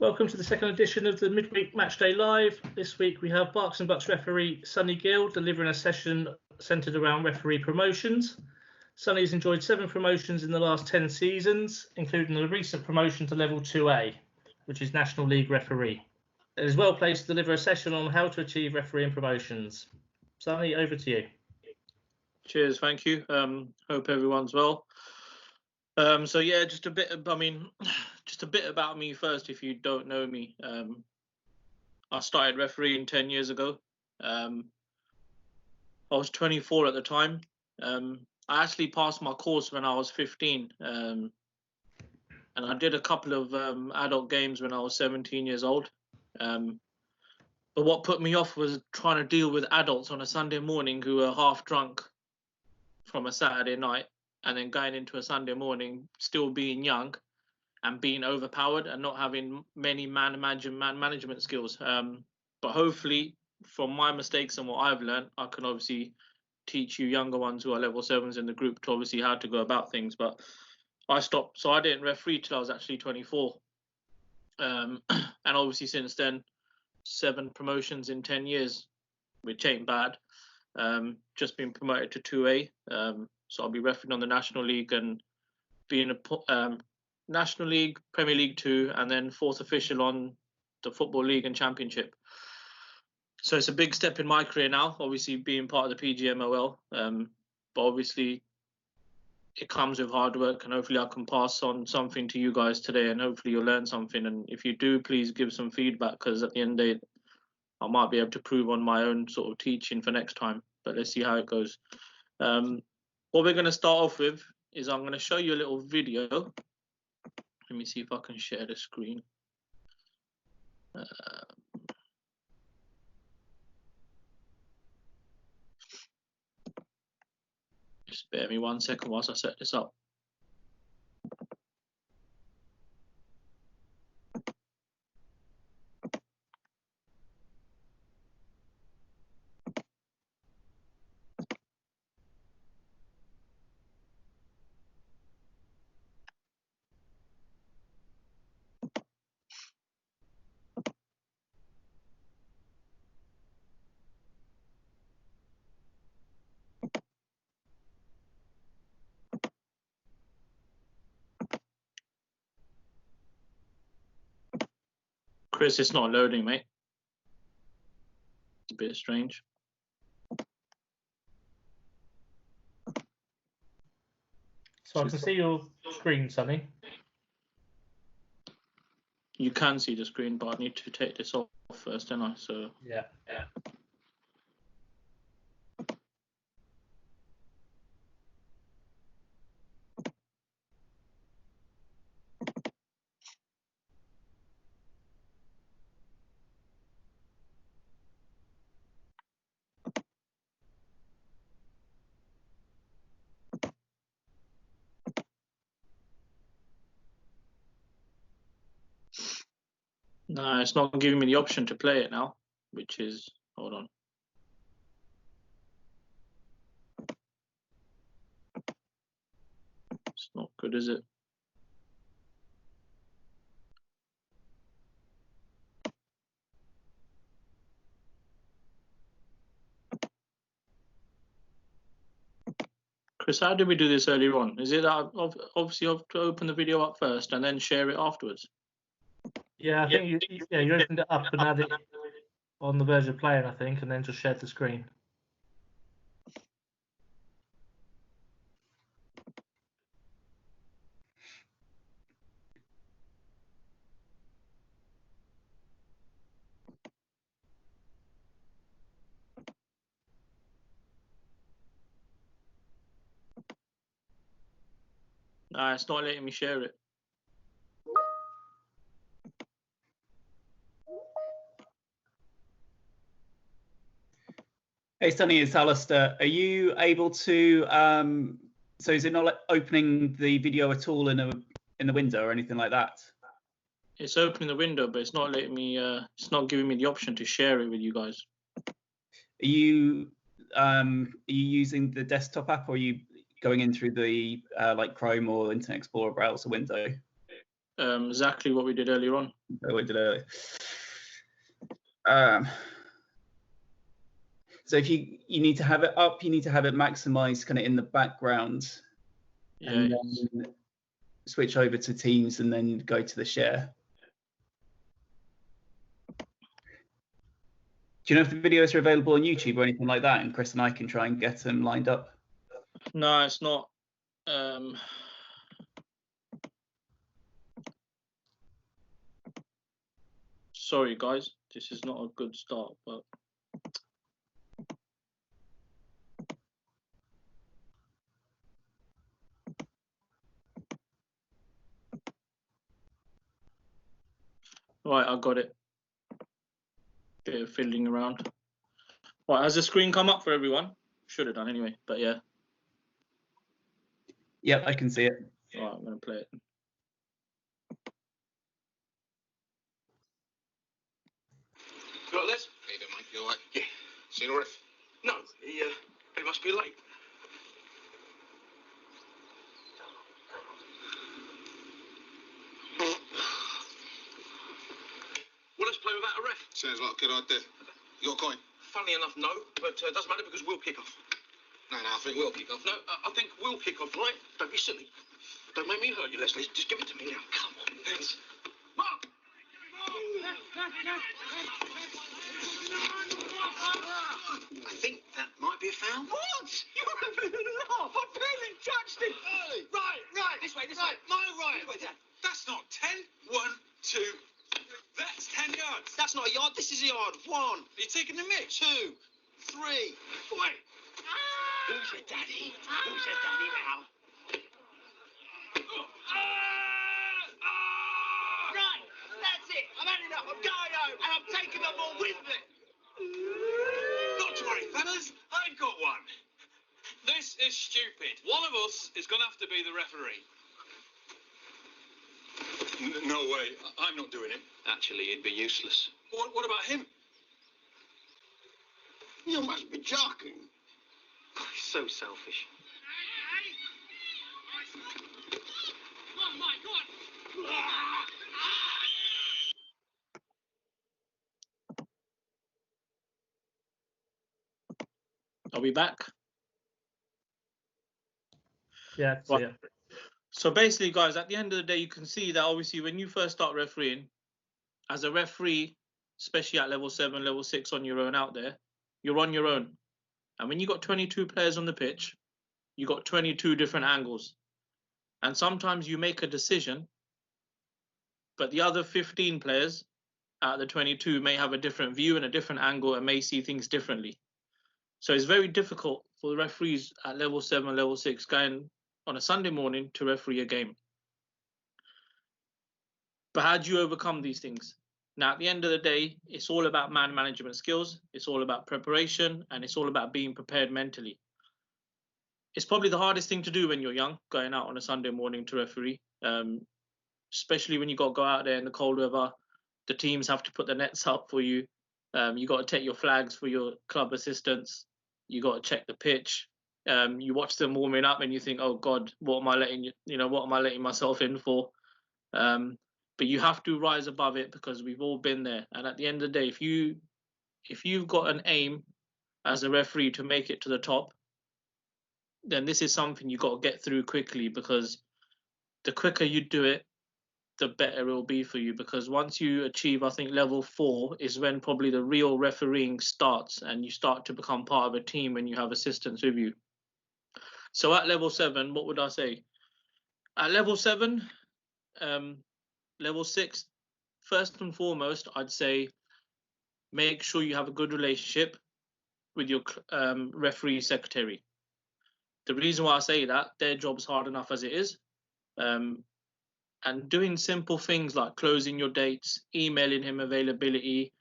Welcome to the second edition of the Midweek Matchday Live. This week we have Berks and Bucks referee Sonny Gill delivering a session centred around referee promotions. Sonny has enjoyed 7 promotions in the last 10 seasons, including a recent promotion to Level 2A, which is National League referee. It is well placed to deliver a session on how to achieve refereeing promotions. Sonny, over to you. Cheers, thank you. Hope everyone's well. So yeah, just a bit about me first. If you don't know me, I started refereeing 10 years ago. I was 24 at the time. I actually passed my course when I was 15, and I did a couple of adult games when I was 17 years old. But what put me off was trying to deal with adults on a Sunday morning who were half drunk from a Saturday night, and then going into a Sunday morning still being young and being overpowered and not having many man management skills. But hopefully, from my mistakes and what I've learned, I can obviously teach you younger ones who are level 7s in the group to obviously how to go about things. But I stopped, so I didn't referee till I was actually 24. And obviously since then, 7 promotions in 10 years, which ain't bad. Just been promoted to 2A. So I'll be refereeing on the National League and being a National League, Premier League 2, and then 4th official on the Football League and Championship. So it's a big step in my career now, obviously being part of the PGMOL. But obviously it comes with hard work, and hopefully I can pass on something to you guys today, and hopefully you'll learn something. And if you do, please give some feedback, because at the end of the day, I might be able to prove on my own sort of teaching for next time. But let's see how it goes. What we're going to start off with is I'm going to show you a little video. Let me see if I can share the screen. Just bear me 1 second whilst I set this up. Chris, it's not loading, mate. It's a bit strange. So I can see your screen, Sonny. You can see the screen, but I need to take this off first, don't I? So Yeah. no, it's not giving me the option to play it now, which is, hold on. It's not good, is it? Chris, how did we do this earlier on? Is it that obviously you have to open the video up first and then share it afterwards? Yeah, I think you opened it up and had it on the verge of playing, I think, and then just shared the screen. No, it's not letting me share it. Hey, Sonny, it's Alistair. Are you able to? So is it not like opening the video at all in the window or anything like that? It's opening the window, but it's not letting me. It's not giving me the option to share it with you guys. Are you using the desktop app, or are you going in through the like Chrome or Internet Explorer browser window? Exactly what we did earlier on. What we did earlier. So if you need to have it up, you need to have it maximized kind of in the background, and then switch over to Teams and then go to the share. Do you know if the videos are available on YouTube or anything like that? And Chris and I can try and get them lined up. No, it's not. Sorry, guys, this is not a good start, but. Right, I got it. Bit of fiddling around. Right, has the screen come up for everyone? Should have done anyway, but yeah. Yep, I can see it. Right, I'm going to play it. You got this? How you doing, mate? You all right? Yeah. Seen the ref? No, he must be late. Well, let's play without a ref. Sounds like a good idea. You got a coin? Funny enough, no, but it doesn't matter because we'll kick off. No, I think we'll kick off. No, I think we'll kick off, right? Don't be silly. Don't make me hurt you, Leslie. Just give it to me now. Come on, thanks. Mark! I think that might be a foul. What? You're having a laugh. I barely touched it. Early. Right. This way. My right. This way, Dad. That's not 10. 1, 2. That's 10 yards. That's not a yard. This is a yard. 1. Are you taking the mick? 2, 3. Wait. Who's your daddy? Who's your daddy now? Right. That's it. I'm had enough. I'm going home, and I'm taking them all with me. Not to worry, fellas. I've got one. This is stupid. One of us is going to have to be the referee. No way. I'm not doing it. Actually, it'd be useless. What about him? You must be joking. He's so selfish. Oh, my God. Are we back? Yeah. So, yeah. So basically, guys, at the end of the day, you can see that obviously when you first start refereeing, as a referee, especially at level 7, level 6 on your own out there, you're on your own. And when you got 22 players on the pitch, you got 22 different angles. And sometimes you make a decision, but the other 15 players out of the 22 may have a different view and a different angle and may see things differently. So it's very difficult for the referees at level 7, level 6 going on a Sunday morning to referee a game. But how do you overcome these things? Now, at the end of the day, it's all about man management skills. It's all about preparation, and it's all about being prepared mentally. It's probably the hardest thing to do when you're young, going out on a Sunday morning to referee, especially when you got to go out there in the cold weather. The teams have to put the nets up for you. You got to take your flags for your club assistants. You got to check the pitch. You watch them warming up, and you think, "Oh God, what am I letting myself in for?" But you have to rise above it because we've all been there. And at the end of the day, if you've got an aim as a referee to make it to the top, then this is something you got to get through quickly, because the quicker you do it, the better it will be for you. Because once you achieve, I think, level 4 is when probably the real refereeing starts, and you start to become part of a team when you have assistants with you. So at level 7, what would I say? At level 7, level 6, first and foremost, I'd say make sure you have a good relationship with your referee secretary. The reason why I say that, their job's hard enough as it is. And doing simple things like closing your dates, emailing him availability,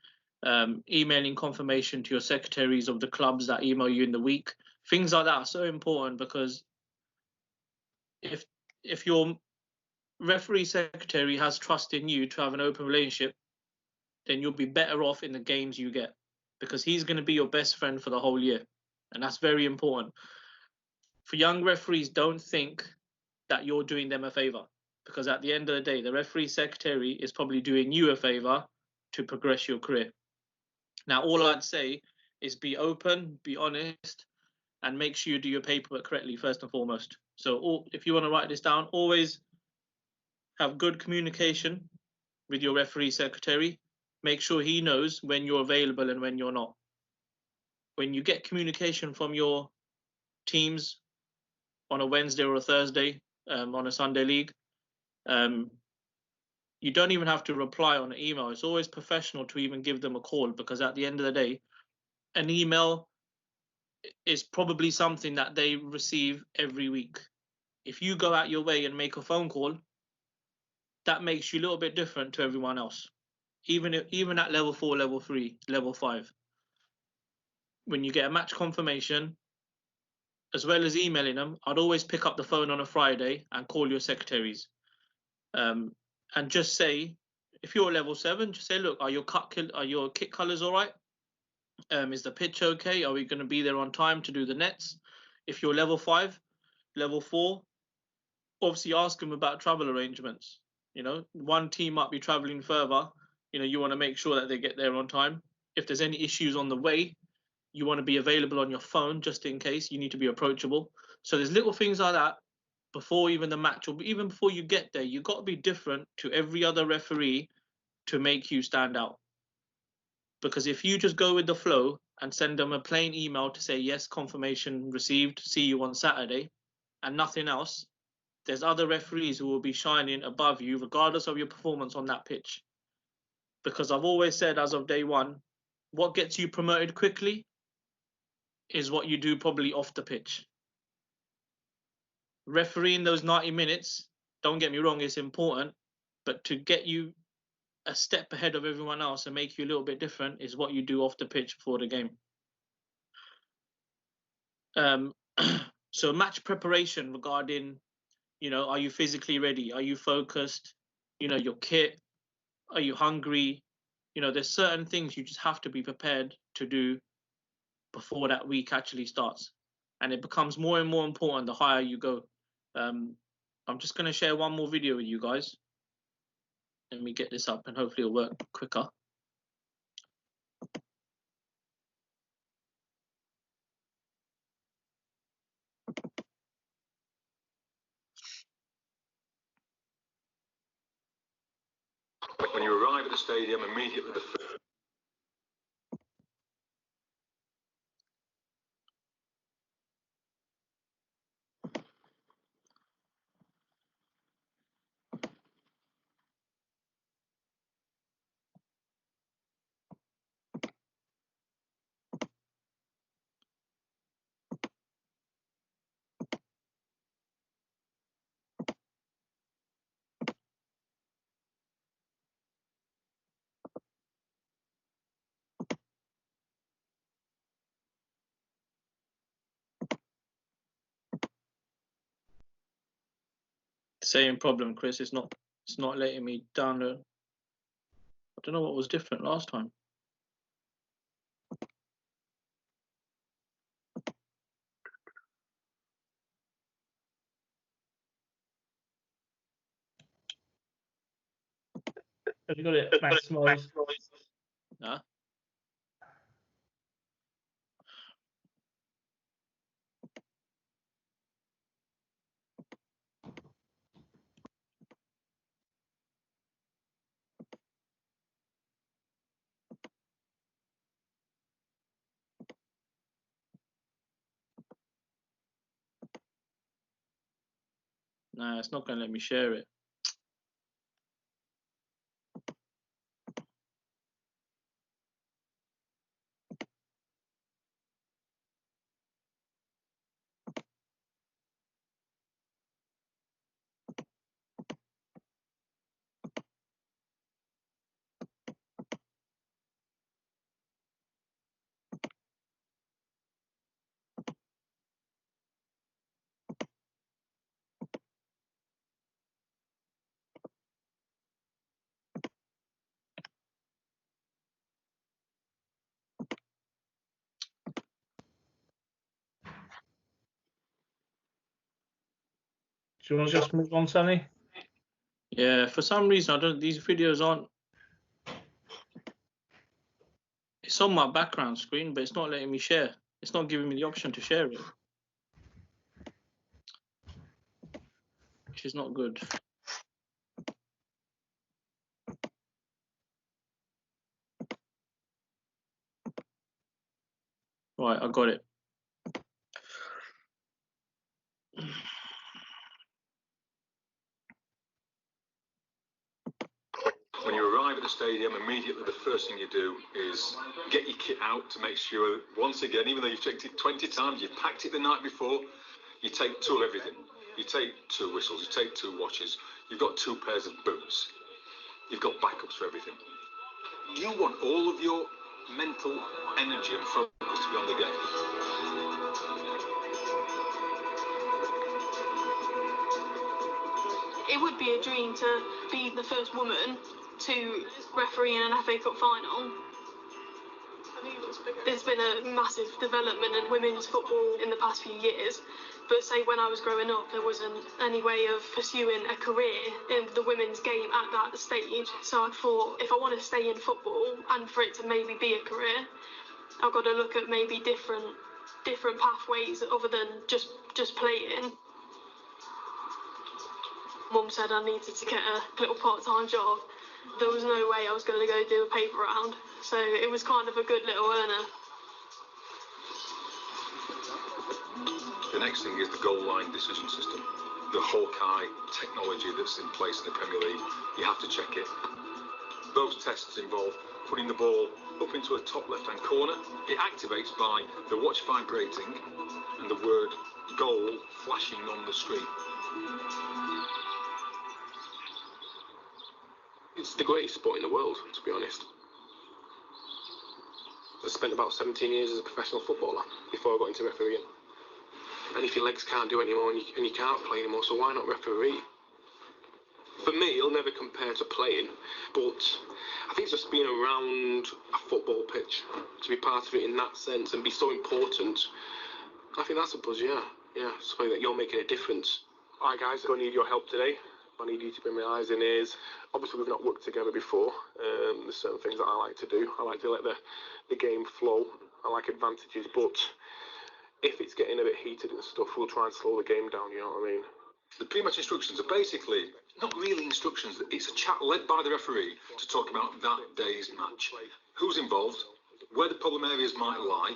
emailing confirmation to your secretaries of the clubs that email you in the week. Things like that are so important, because if your referee secretary has trust in you to have an open relationship, then you'll be better off in the games you get, because he's going to be your best friend for the whole year. And that's very important. For young referees, don't think that you're doing them a favor. because at the end of the day, the referee secretary is probably doing you a favour to progress your career. Now, all I'd say is be open, be honest, and make sure you do your paperwork correctly first and foremost. So if you want to write this down, always have good communication with your referee secretary. Make sure he knows when you're available and when you're not. When you get communication from your teams on a Wednesday or a Thursday, on a Sunday league, you don't even have to reply on an email. It's always professional to even give them a call, because at the end of the day, an email is probably something that they receive every week. If you go out your way and make a phone call, that makes you a little bit different to everyone else. Even at level 4, level 3, level 5. When you get a match confirmation, as well as emailing them, I'd always pick up the phone on a Friday and call your secretaries. And just say, if you're level 7, just say, look, are your kit colours all right? Is the pitch okay? Are we going to be there on time to do the nets? If you're level 5, level 4, obviously ask them about travel arrangements. You know, one team might be traveling further. You know, you want to make sure that they get there on time. If there's any issues on the way, you want to be available on your phone just in case. You need to be approachable. So there's little things like that before even the match, or even before you get there. You've got to be different to every other referee to make you stand out. Because if you just go with the flow and send them a plain email to say, yes, confirmation received, see you on Saturday, and nothing else, there's other referees who will be shining above you regardless of your performance on that pitch. Because I've always said, as of day one, what gets you promoted quickly is what you do probably off the pitch. Refereeing those 90 minutes, don't get me wrong, it's important, but to get you a step ahead of everyone else and make you a little bit different is what you do off the pitch before the game. So match preparation regarding, you know, are you physically ready? Are you focused? You know, your kit, are you hungry? You know, there's certain things you just have to be prepared to do before that week actually starts. And it becomes more and more important the higher you go. I'm just going to share one more video with you guys. Let me get this up and hopefully it'll work quicker. When you arrive at the stadium, immediately the Same problem, Chris. It's not letting me download. I don't know what was different last time. Have you got it maximised? Nah. Nah, it's not going to let me share it. Do you want to just move on, Sonny? Yeah, for some reason, these videos aren't. It's on my background screen, but it's not letting me share. It's not giving me the option to share it, which is not good. Right, I got it. When you arrive at the stadium, immediately the first thing you do is get your kit out to make sure, once again, even though you've checked it 20 times, you've packed it the night before, you take 2 of everything. You take 2 whistles, you take 2 watches, you've got 2 pairs of boots, you've got backups for everything. You want all of your mental energy and focus to be on the game. It would be a dream to be the first woman to referee in an FA Cup final. There's been a massive development in women's football in the past few years, but say when I was growing up, there wasn't any way of pursuing a career in the women's game at that stage. So I thought, if I want to stay in football and for it to maybe be a career, I've got to look at maybe different pathways other than just playing. Mum said I needed to get a little part-time job. There was no way I was going to go do a paper round, so it was kind of a good little earner. The next thing is the goal line decision system. The Hawkeye technology that's in place in the Premier League, you have to check it. Those tests involve putting the ball up into a top left-hand corner. It activates by the watch vibrating and the word goal flashing on the screen. It's the greatest sport in the world, to be honest. I spent about 17 years as a professional footballer before I got into refereeing. And if your legs can't do it anymore and you can't play anymore, so why not referee? For me, it'll never compare to playing, but I think it's just being around a football pitch, to be part of it in that sense and be so important. I think that's a buzz, yeah. Yeah, something that you're making a difference. All right, guys, I'm going to need your help today. I need you to bring my eyes and ears. Obviously, we've not worked together before. There's certain things that I like to do. I like to let the game flow. I like advantages, but if it's getting a bit heated and stuff, we'll try and slow the game down, you know what I mean? The pre-match instructions are basically not really instructions. It's a chat led by the referee to talk about that day's match. Who's involved, where the problem areas might lie,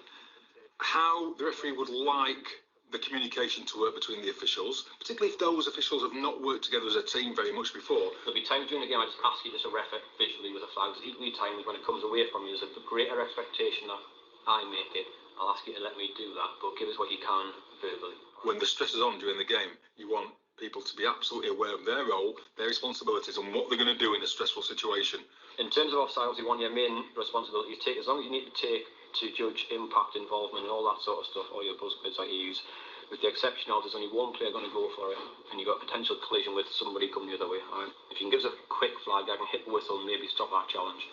how the referee would like the communication to work between the officials, particularly if those officials have not worked together as a team very much before. There'll be times during the game I just ask you to ref it visually with a flag. There's equally times when it comes away from you, there's a greater expectation that I make it. I'll ask you to let me do that, but give us what you can verbally. When the stress is on during the game, you want people to be absolutely aware of their role, their responsibilities, and what they're going to do in a stressful situation. In terms of offsides, you want your main responsibility to take, as long as you need to take to judge impact, involvement, and all that sort of stuff, all your buzzwords that you use. With the exception of there's only one player going to go for it, and you've got a potential collision with somebody coming the other way. Right? If you can give us a quick flag, I can hit the whistle and maybe stop that challenge.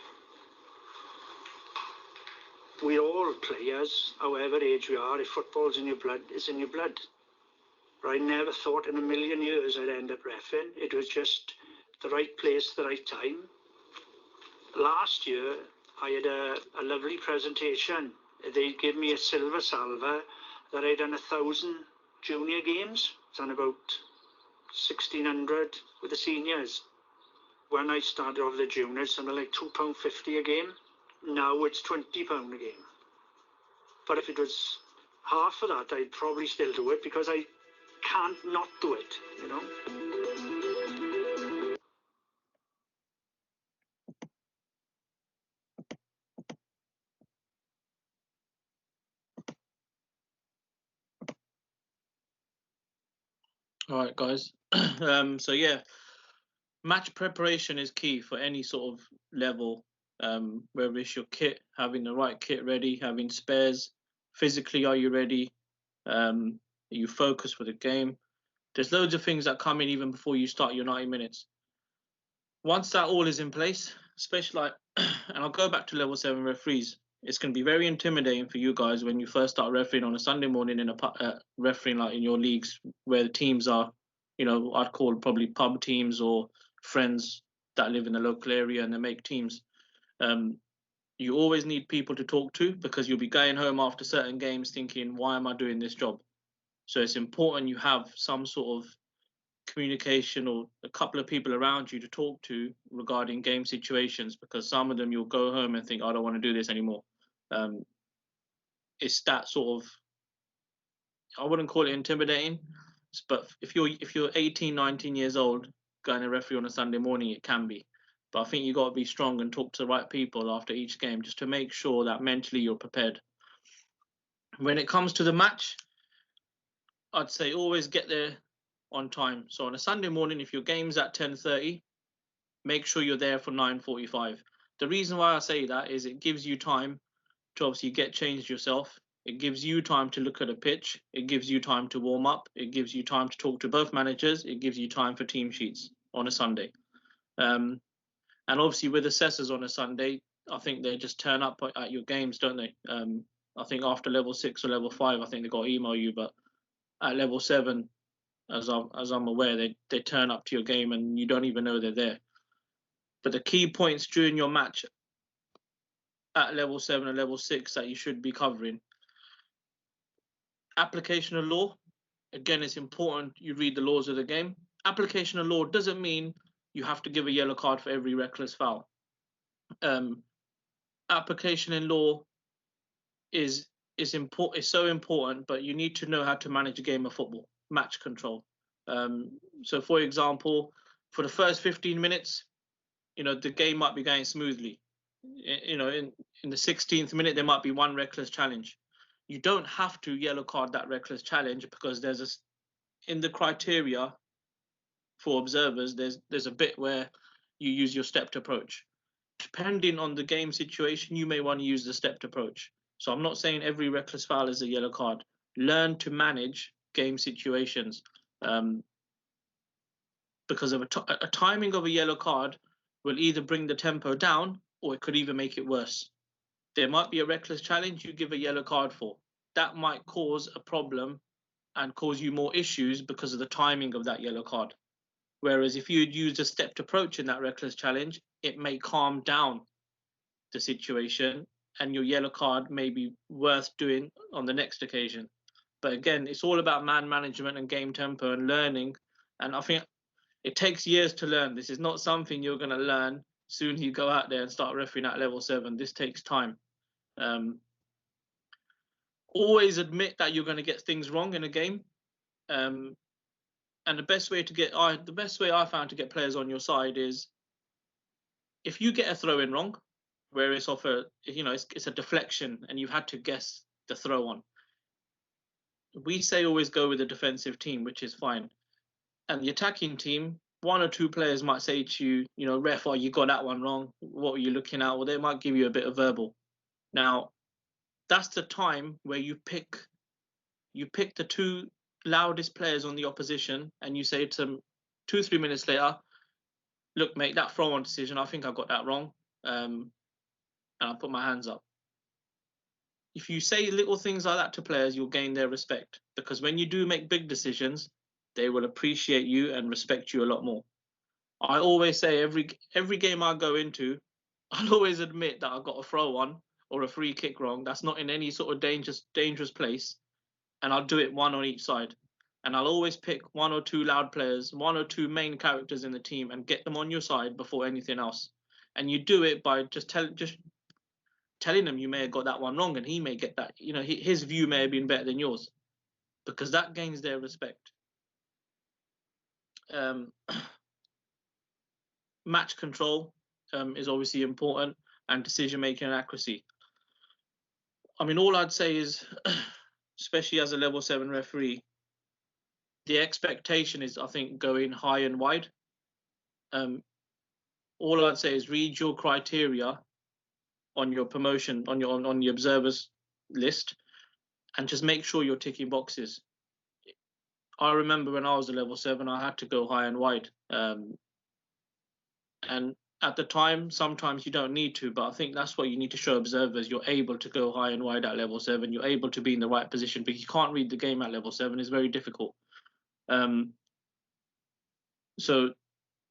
We're all players, however age we are. If football's in your blood, it's in your blood. But I never thought in a million years I'd end up reffing. It was just the right place, the right time. Last year, I had a lovely presentation. They gave me a silver salver that I'd done 1,000 junior games. It's on about 1,600 with the seniors. When I started off the juniors, something like £2.50 a game. Now it's £20 a game. But if it was half of that, I'd probably still do it because I can't not do it, you know. All right, guys. So yeah, match preparation is key for any sort of level. Whether it's your kit, having the right kit ready, having spares. Physically, are you ready? Are you focused for the game? There's loads of things that come in even before you start your 90 minutes. Once that all is in place, especially like, and I'll go back to level 7 referees. It's going to be very intimidating for you guys when you first start refereeing on a Sunday morning in a refereeing like in your leagues where the teams are, you know, I'd call probably pub teams or friends that live in the local area and they make teams. You always need people to talk to, because you'll be going home after certain games thinking, why am I doing this job? So it's important you have some sort of communication or a couple of people around you to talk to regarding game situations, because some of them you'll go home and think, I don't want to do this anymore. It's that sort of, I wouldn't call it intimidating, but if you're 18, 19 years old going to referee on a Sunday morning, it can be. But I think you got to be strong and talk to the right people after each game, just to make sure that mentally you're prepared. When it comes to the match, I'd say always get there on time. So on a Sunday morning, if your game's at 10:30, make sure you're there for 9:45. The reason why I say that is it gives you time to obviously get changed yourself. It gives you time to look at a pitch. It gives you time to warm up. It gives you time to talk to both managers. It gives you time for team sheets on a Sunday. And obviously with assessors on a Sunday, I think they just turn up at your games, don't they? I think after level 6 or level 5, I think they got to email you, but at level 7, as I'm aware, they turn up to your game and you don't even know they're there. But the key points during your match at level 7 and level 6 that you should be covering: application of law. Again, it's important you read the laws of the game. Application of law doesn't mean you have to give a yellow card for every reckless foul. Application in law is so important, but you need to know how to manage a game of football. Match control. So for example, for the first 15 minutes, the game might be going smoothly. In the 16th minute, there might be one reckless challenge. You don't have to yellow card that reckless challenge, because in the criteria for observers, there's a bit where you use your stepped approach. Depending on the game situation, you may want to use the stepped approach. So I'm not saying every reckless foul is a yellow card. Learn to manage game situations, because of a timing of a yellow card will either bring the tempo down or it could even make it worse. There might be a reckless challenge you give a yellow card for. That might cause a problem and cause you more issues because of the timing of that yellow card. Whereas if you'd used a stepped approach in that reckless challenge, it may calm down the situation and your yellow card may be worth doing on the next occasion. But again, it's all about man management and game tempo and learning. And I think it takes years to learn. This is not something you're going to learn soon you go out there and start refereeing at level 7. This takes time. Always admit that you're going to get things wrong in a game. And the best way I found to get players on your side is, if you get a throw in wrong, where it's off it's a deflection and you've had to guess the throw on. We say always go with the defensive team, which is fine. And the attacking team, one or two players might say to you, ref, you got that one wrong. What were you looking at? Well, they might give you a bit of verbal. Now, that's the time where you pick the two loudest players on the opposition and you say to them 2-3 minutes later, look, mate, that throw on decision, I think I got that wrong. And I put my hands up. If you say little things like that to players, you'll gain their respect, because when you do make big decisions, they will appreciate you and respect you a lot more. I always say every game I go into, I'll always admit that I got a throw on or a free kick wrong. That's not in any sort of dangerous place. And I'll do it one on each side. And I'll always pick one or two loud players, one or two main characters in the team, and get them on your side before anything else. And you do it by just telling them you may have got that one wrong, and he may get that. His view may have been better than yours, because that gains their respect. Match control is obviously important, and decision making and accuracy. I mean, all I'd say is, especially as a level 7 referee, the expectation is, I think, going high and wide. All I'd say is read your criteria on your promotion, on the observers list, and just make sure you're ticking boxes. I remember when I was a level 7, I had to go high and wide. And at the time, sometimes you don't need to, but I think that's what you need to show observers. You're able to go high and wide at level 7. You're able to be in the right position, because you can't read the game at level 7. It's very difficult. So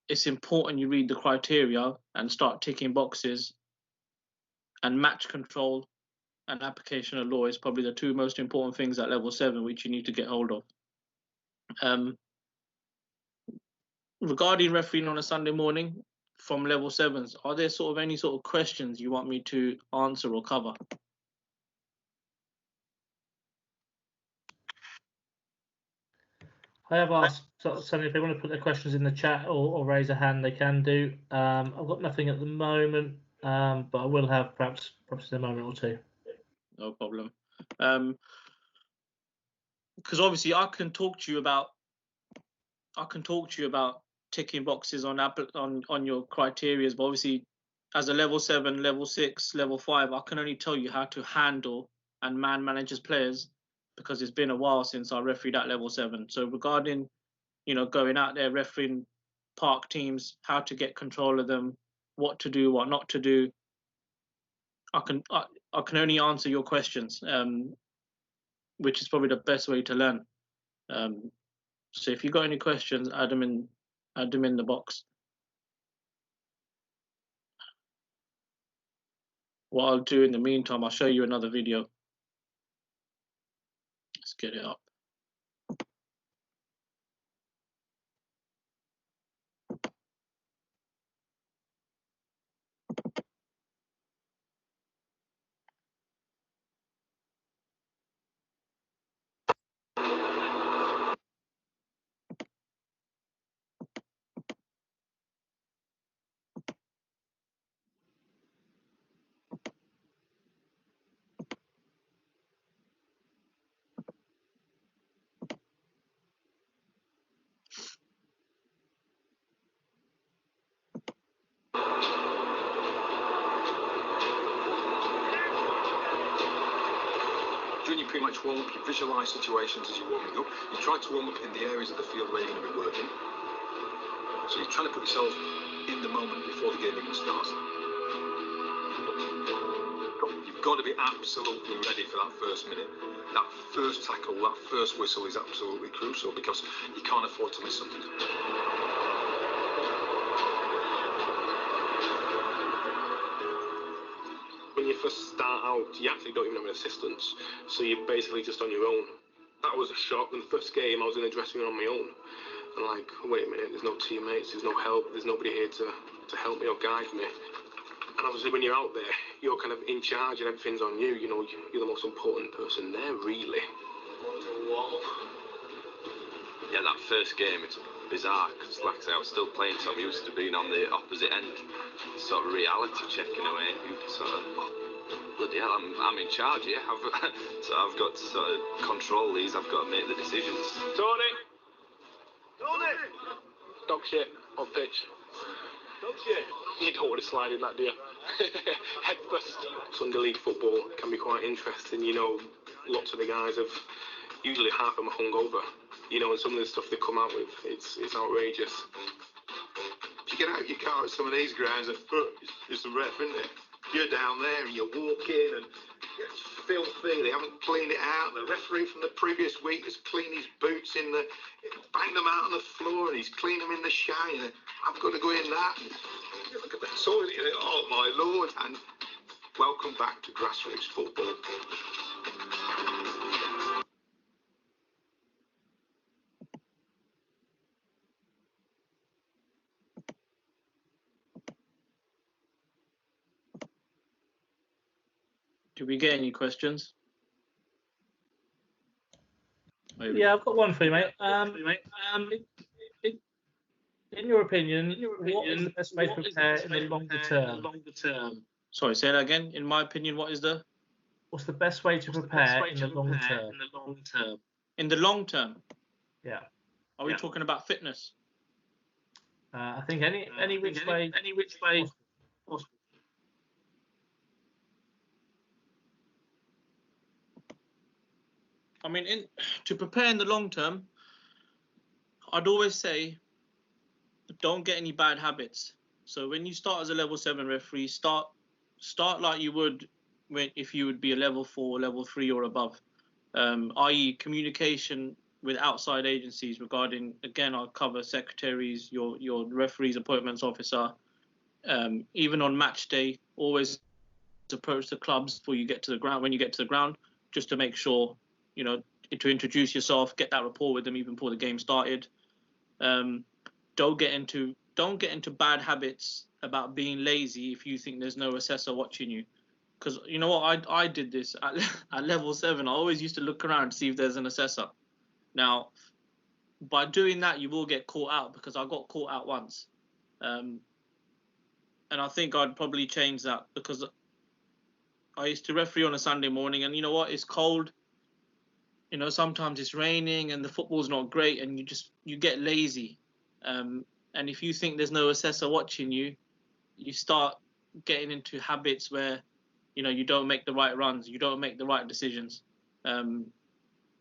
it's important you read the criteria and start ticking boxes. And match control and application of law is probably the two most important things at level 7, which you need to get hold of. Regarding refereeing on a Sunday morning from level 7s, are there sort of any sort of questions you want me to answer or cover? I have asked Sonny if they want to put their questions in the chat or raise a hand, they can do. I've got nothing at the moment, but I will have perhaps in a moment or two. No problem. Because obviously I can talk to you about ticking boxes on your criterias, but obviously as a level 7, level 6, level 5, I can only tell you how to handle and manage players, because it's been a while since I refereed at level 7. So regarding, going out there refereeing park teams, how to get control of them, what to do, what not to do, I can only answer your questions, which is probably the best way to learn. So if you've got any questions, add them in the box. What I'll do in the meantime, I'll show you another video. Let's get it up. During your pre-match warm-up, you visualise situations as you're warming up. You try to warm up in the areas of the field where you're going to be working. So you're trying to put yourself in the moment before the game even starts. You've got to be absolutely ready for that first minute. That first tackle, that first whistle is absolutely crucial, because you can't afford to miss something. When you first start out, you actually don't even have an assistant, so you're basically just on your own. That was a shock. In the first game, I was in the dressing room on my own. And like, wait a minute, there's no teammates, there's no help, there's nobody here to help me or guide me. And obviously when you're out there, you're kind of in charge and everything's on you. You're the most important person there, really. Yeah, that first game, it's bizarre, because like I say, I was still playing, so I'm used to being on the opposite end, sort of reality checking away. Sort of, bloody hell, I'm in charge here. So I've got to sort of control these. I've got to make the decisions. Tony! Dog shit on pitch. Dog shit? You don't want to slide in that, do you? Head first. Sunday league football can be quite interesting. Lots of the guys have, usually half of them are hungover. And some of the stuff they come out with, it's outrageous. If you get out your car at some of these grounds and there's some ref, isn't it? You're down there and you're walking and it's filthy, they haven't cleaned it out. The referee from the previous week has cleaned his boots banged them out on the floor, and he's cleaned them in the shower. I've got to go in that. And you look at the toilet, you think, oh my lord. And welcome back to grassroots football. Do we get any questions? Yeah, I've got one for you, mate. In your opinion, what is the best way to prepare in the longer term? Sorry, say that again. In my opinion, what's the best way to prepare in the long term? In the long term? Yeah. Are we talking about fitness? I think any which way possible. I mean, to prepare in the long term, I'd always say, don't get any bad habits. So when you start as a level 7 referee, start like you would if you would be a level 4, level 3 or above, i.e. communication with outside agencies regarding, again, I'll cover secretaries, your referees appointments officer. Even on match day, always approach the clubs before you get to the ground, when you get to the ground, just to make sure, you know, to introduce yourself, get that rapport with them even before the game started. Don't get into bad habits about being lazy if you think there's no assessor watching you. Because you know what, I did this at level 7. I always used to look around to see if there's an assessor. Now, by doing that, you will get caught out, because I got caught out once. And I think I'd probably change that, because I used to referee on a Sunday morning, and you know what, it's cold. You know, sometimes it's raining and the football's not great, and you get lazy. And if you think there's no assessor watching you, you start getting into habits where, you know, you don't make the right runs, you don't make the right decisions,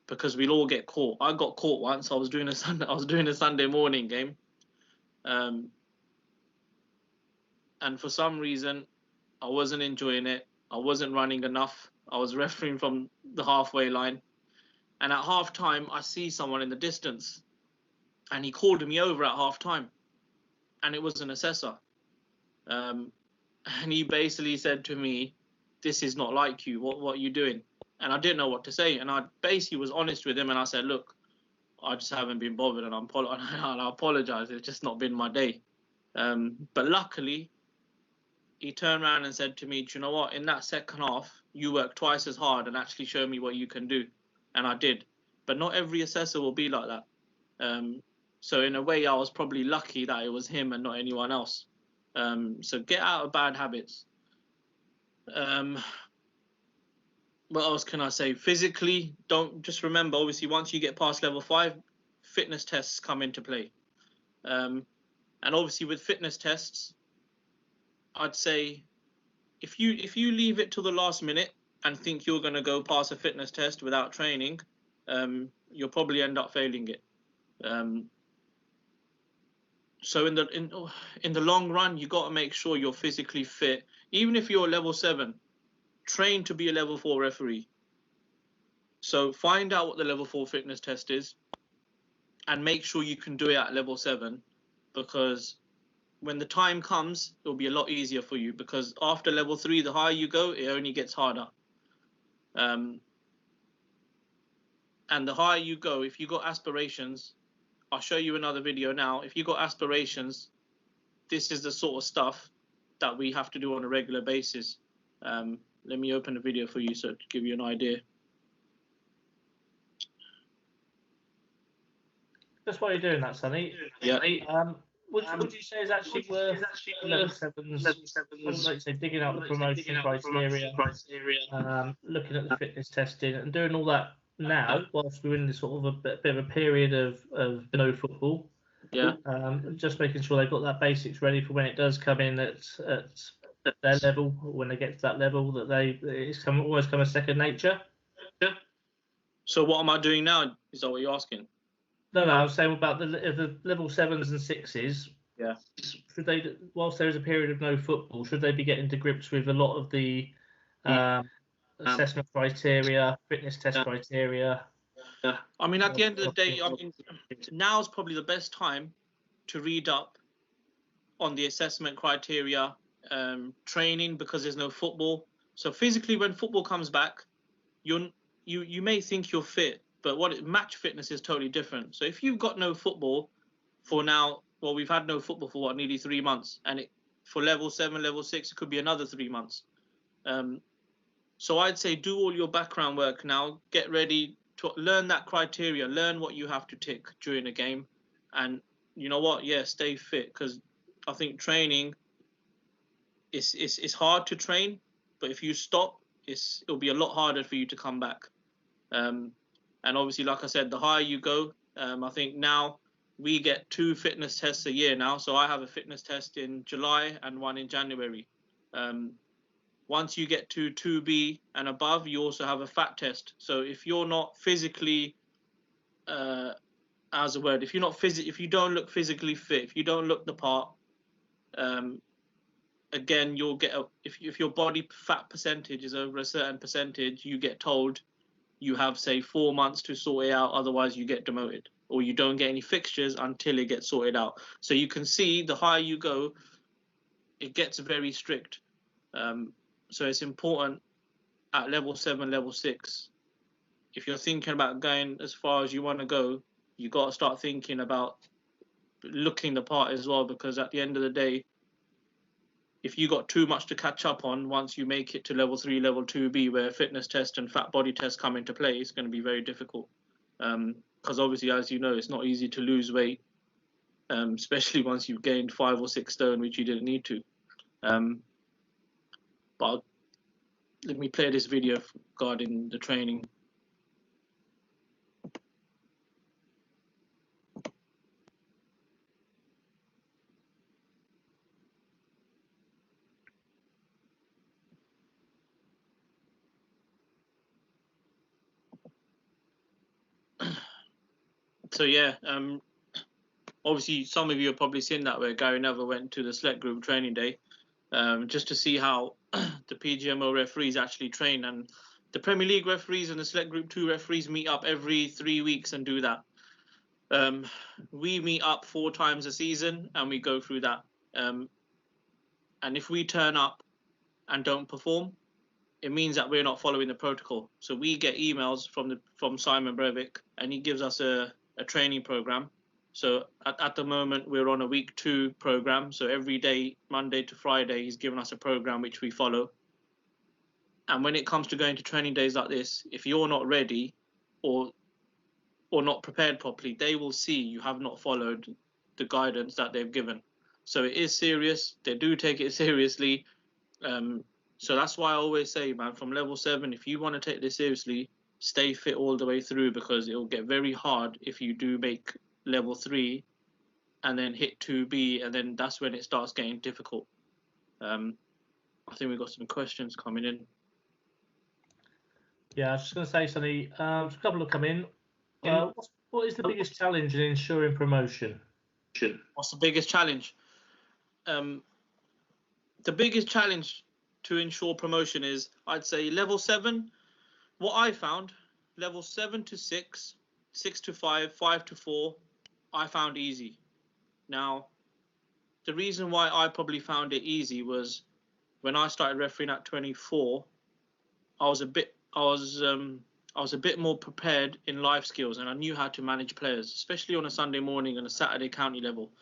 because we'll all get caught. I got caught once. I was doing a Sunday morning game, and for some reason, I wasn't enjoying it. I wasn't running enough. I was refereeing from the halfway line, and at half time, I see someone in the distance, and he called me over at half time, and it was an assessor. And he basically said to me, "This is not like you. What are you doing?" And I didn't know what to say. And I basically was honest with him, and I said, "Look, I just haven't been bothered, and I apologize. It's just not been my day." But luckily, he turned around and said to me, "Do you know what? In that second half, you work twice as hard and actually show me what you can do." And I did. But not every assessor will be like that. So in a way, I was probably lucky that it was him and not anyone else. So get out of bad habits. What else can I say? Physically, just remember, obviously, once you get past level 5, fitness tests come into play. And obviously with fitness tests, I'd say if you leave it till the last minute and think you're going to go pass a fitness test without training, you'll probably end up failing it. So in the long run, you got to make sure you're physically fit. Even if you're level 7, train to be a level 4 referee. So find out what the level 4 fitness test is, and make sure you can do it at level 7, because when the time comes, it'll be a lot easier for you, because after level 3, the higher you go, it only gets harder. And the higher you go, if you got aspirations, I'll show you another video now. If you got aspirations, this is the sort of stuff that we have to do on a regular basis. Let me open a video for you so to give you an idea. Just while you're doing that, Sonny. Yeah. Would you say is actually worth level 7's, like you say, digging out the promotion criteria, looking at the fitness testing, and doing all that now, whilst we're in this sort of a bit of a period of no football? Yeah. Just making sure they've got that basics ready for when it does come in at their level, when they get to that level, that it's almost come a second nature. Yeah. So what am I doing now? Is that what you're asking? No, I was saying about the level 7s and 6s. Yeah. Should they, whilst there is a period of no football, should they be getting to grips with a lot of the assessment criteria, fitness test criteria? Yeah. I mean, at the end of the day, I mean, now's probably the best time to read up on the assessment criteria, training, because there's no football. So physically, when football comes back, you may think you're fit, but match fitness is totally different. So if you've got no football for now, well, we've had no football for nearly 3 months, and for level 7, level 6, it could be another 3 months. So I'd say do all your background work now, get ready to learn that criteria, learn what you have to tick during a game, and you know what? Yeah, stay fit, because I think training is hard to train, but if you stop, it'll be a lot harder for you to come back. And obviously, like I said, the higher you go, I think now we get 2 fitness tests a year now. So I have a fitness test in July and one in January. Once you get to 2B and above, you also have a fat test. So if you're not physically, if you don't look physically fit, if you don't look the part, again, you'll get if your body fat percentage is over a certain percentage, you get told you have, say, 4 months to sort it out, otherwise you get demoted, or you don't get any fixtures until it gets sorted out. So you can see the higher you go, it gets very strict. So it's important at level 7, level 6, if you're thinking about going as far as you want to go, you got to start thinking about looking the part as well, because at the end of the day, if you got too much to catch up on once you make it to level 3, level 2B, where fitness test and fat body test come into play, it's going to be very difficult. Because obviously, as you know, it's not easy to lose weight, especially once you've gained 5 or 6 stone, which you didn't need to. But let me play this video regarding the training. So yeah, obviously some of you have probably seen that where Gary Neville went to the select group training day, just to see how the PGMO referees actually train. And the Premier League referees and the select group 2 referees meet up every 3 weeks and do that. We meet up 4 times a season and we go through that. And if we turn up and don't perform, it means that we're not following the protocol. So we get emails from Simon Breivik, and he gives us a training program. So at the moment, we're on a week 2 program. So every day, Monday to Friday, he's given us a program which we follow. And when it comes to going to training days like this, if you're not ready or not prepared properly, they will see you have not followed the guidance that they've given. So it is serious. They do take it seriously. So that's why I always say, man, from level 7, if you want to take this seriously, stay fit all the way through, because it will get very hard if you do make level 3 and then hit 2B, and then that's when it starts getting difficult. I think we've got some questions coming in. Yeah, I was just going to say, Sonny, there's a couple have come in. What is the biggest challenge in ensuring promotion? What's the biggest challenge? The biggest challenge to ensure promotion is, I'd say, level 7. What I found, level 7 to 6, 6 to 5, 5 to 4, I found easy. Now, the reason why I probably found it easy was when I started refereeing at 24, I was a bit more prepared in life skills, and I knew how to manage players, especially on a Sunday morning and a Saturday county level.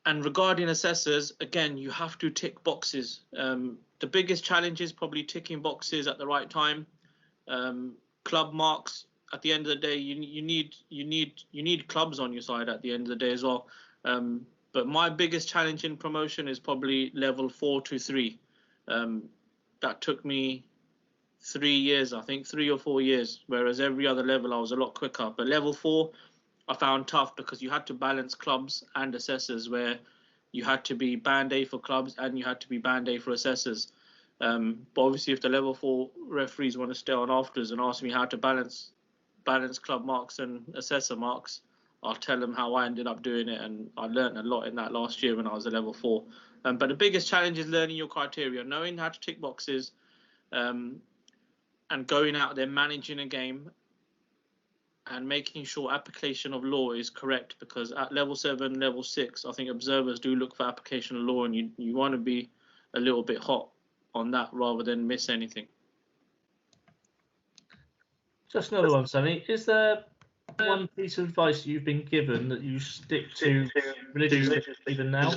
And regarding assessors, again, you have to tick boxes. The biggest challenge is probably ticking boxes at the right time. Club marks, at the end of the day, you need clubs on your side at the end of the day as well. But my biggest challenge in promotion is probably level 4 to 3. That took me 3 years, I think, 3 or 4 years, whereas every other level I was a lot quicker. But level 4, I found tough because you had to balance clubs and assessors, where you had to be band A for clubs and you had to be band A for assessors. But obviously, if the level 4 referees want to stay on afterwards and ask me how to balance club marks and assessor marks, I'll tell them how I ended up doing it, and I learned a lot in that last year when I was a level 4. But the biggest challenge is learning your criteria, knowing how to tick boxes, and going out there managing a game and making sure application of law is correct, because at level 7, level 6, I think observers do look for application of law, and you want to be a little bit hot on that rather than miss anything. Just another one, Sonny. Is there one piece of advice you've been given that you stick to religiously even now?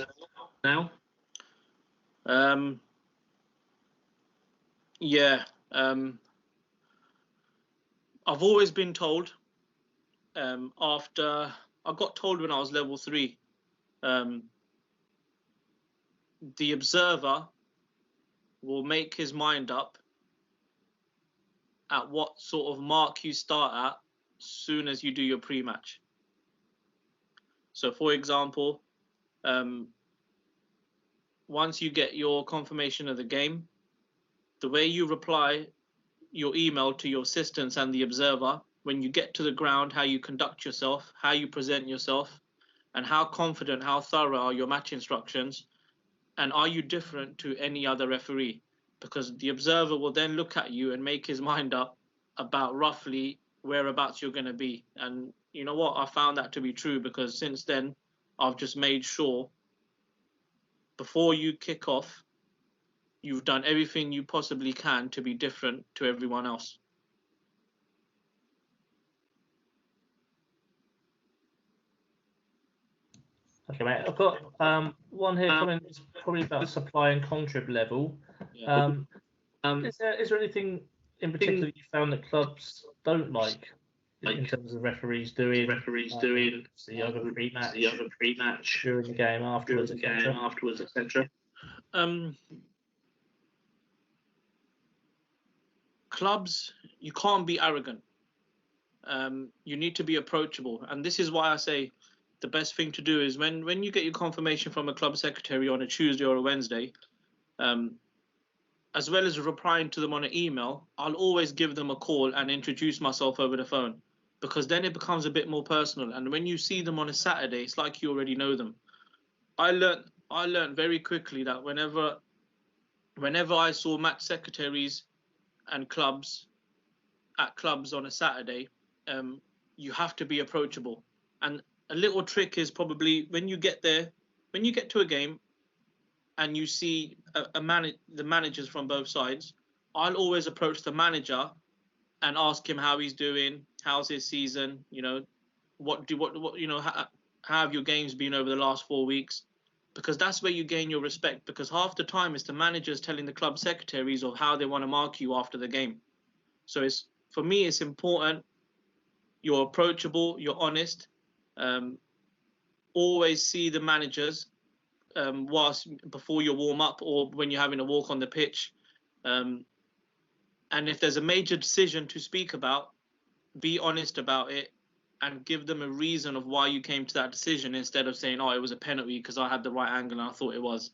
Yeah. I've always been told, after I got told when I was level 3, the observer will make his mind up at what sort of mark you start at soon as you do your pre-match. So, for example, once you get your confirmation of the game, the way you reply your email to your assistants and the observer, when you get to the ground, how you conduct yourself, how you present yourself, and how confident, how thorough are your match instructions, and are you different to any other referee? because the observer will then look at you and make his mind up about roughly whereabouts you're going to be. And you know what? I found that to be true, because since then, I've just made sure before you kick off, you've done everything you possibly can to be different to everyone else. Okay, mate. I've got one here coming. It's probably about supply and contrib level. Yeah. Is there anything in particular you found that clubs don't like in terms of referees doing the other pre-match during the game afterwards, etc.? Clubs, you can't be arrogant. You need to be approachable, and this is why I say the best thing to do is when you get your confirmation from a club secretary on a Tuesday or a Wednesday, as well as replying to them on an email, I'll always give them a call and introduce myself over the phone, because then it becomes a bit more personal. And when you see them on a Saturday, it's like you already know them. I learned very quickly that whenever I saw match secretaries and clubs at clubs on a Saturday, you have to be approachable. And a little trick is probably when you get to a game and you see the managers from both sides, I'll always approach the manager and ask him how he's doing, how's his season, what how have your games been over the last 4 weeks, because that's where you gain your respect, because half the time it's the managers telling the club secretaries of how they want to mark you after the game. So for me it's important you're approachable, you're honest. Always see the managers before you warm up or when you're having a walk on the pitch. And if there's a major decision to speak about, be honest about it and give them a reason of why you came to that decision, instead of saying, oh, it was a penalty because I had the right angle and I thought it was.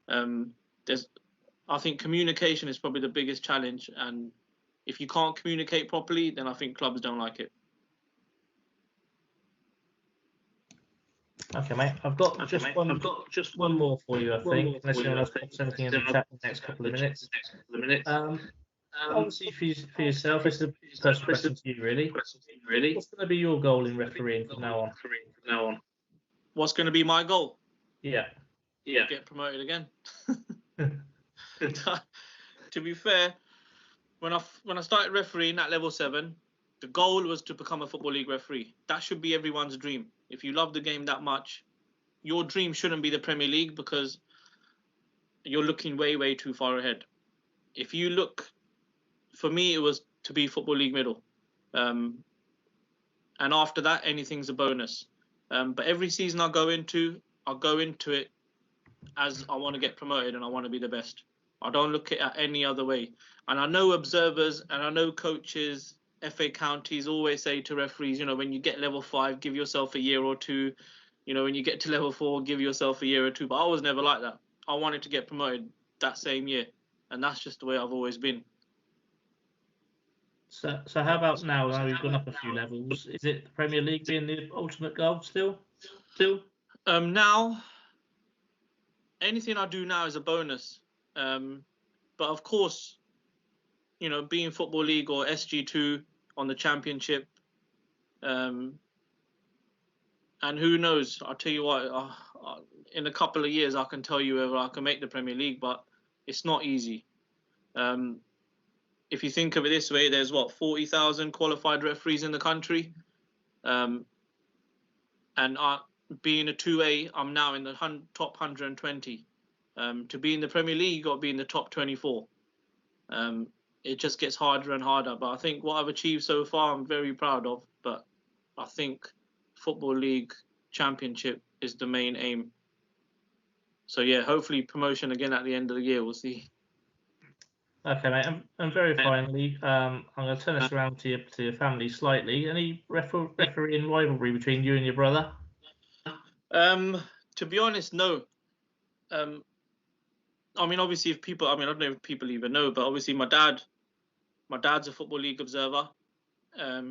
I think communication is probably the biggest challenge, and if you can't communicate properly, then I think clubs don't like it. Okay, mate. I've got just one more for you, I think. Unless anyone else puts anything in the chat in the next couple of minutes. Obviously, for yourself, it's a personal question to you, really. What's going to be your goal in refereeing from now on? What's going to be my goal? Yeah. Get promoted again. To be fair, when I started refereeing at level 7, the goal was to become a Football League referee. That should be everyone's dream. If you love the game that much, your dream shouldn't be the Premier League, because you're looking way, way too far ahead. If you look, for me, it was to be Football League middle. And after that, anything's a bonus. But every season I go into it as I want to get promoted and I want to be the best. I don't look at it any other way. And I know observers and I know coaches, FA counties always say to referees, when you get level 5, give yourself a year or two. When you get to level 4, give yourself a year or two. But I was never like that. I wanted to get promoted that same year. And that's just the way I've always been. So how about now? Now we've gone up a few levels. Is it the Premier League being the ultimate goal still? Now, anything I do now is a bonus. But of course, being Football League or SG2 on the Championship, and who knows? I'll tell you what. In a couple of years, I can tell you whether I can make the Premier League, but it's not easy. If you think of it this way, there's 40,000 qualified referees in the country, and being a 2A, I'm now in the top 120. To be in the Premier League, you got to be in the top 24. It just gets harder and harder. But I think what I've achieved so far, I'm very proud of. But I think Football League Championship is the main aim. So yeah, hopefully promotion again at the end of the year. We'll see. Okay, mate. And very finally, I'm going to turn this around to your family slightly. Any refereeing rivalry between you and your brother? To be honest, no. Obviously, I don't know if people even know, but obviously my dad's a Football League observer.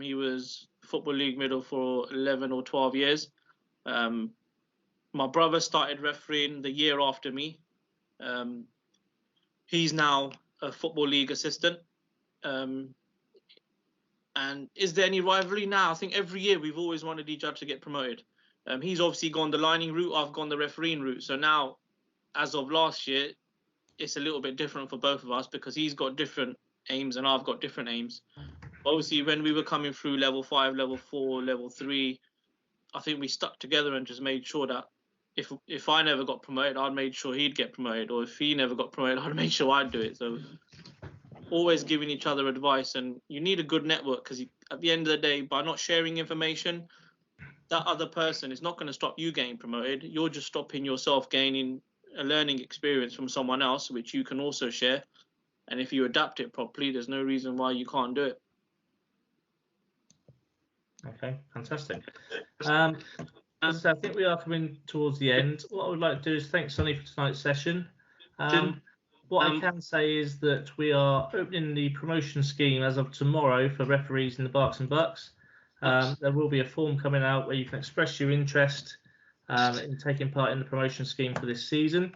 He was Football League middle for 11 or 12 years. My brother started refereeing the year after me. He's now a Football League assistant. And is there any rivalry now? I think every year we've always wanted each other to get promoted. He's obviously gone the lining route, I've gone the refereeing route. So now, as of last year, it's a little bit different for both of us because he's got different aims and I've got different aims. Obviously, when we were coming through level 5, level 4, level 3, I think we stuck together and just made sure that if I never got promoted, I'd made sure he'd get promoted, or if he never got promoted, I'd make sure I'd do it. So always giving each other advice, and you need a good network because at the end of the day, by not sharing information, that other person is not going to stop you getting promoted. You're just stopping yourself gaining a learning experience from someone else, which you can also share. And if you adapt it properly, there's no reason why you can't do it. Okay, fantastic. So I think we are coming towards the end. What I would like to do is thank Sonny for tonight's session. What I can say is that we are opening the promotion scheme as of tomorrow for referees in the Berks and Bucks. There will be a form coming out where you can express your interest in taking part in the promotion scheme for this season.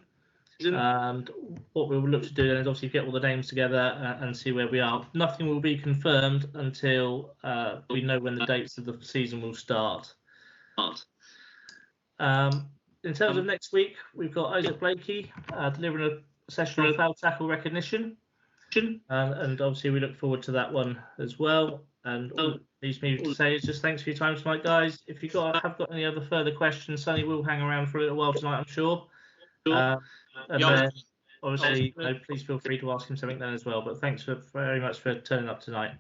And what we will look to do then is obviously get all the names together and see where we are. Nothing will be confirmed until we know when the dates of the season will start. In terms of next week, we've got Isaac Blakey delivering a session on foul tackle recognition. And obviously we look forward to that one as well. And all that leaves me to say is just thanks for your time tonight, guys. If you have got any other further questions, Sonny will hang around for a little while tonight, I'm sure. And then obviously, please feel free to ask him something then as well. But thanks very much for turning up tonight.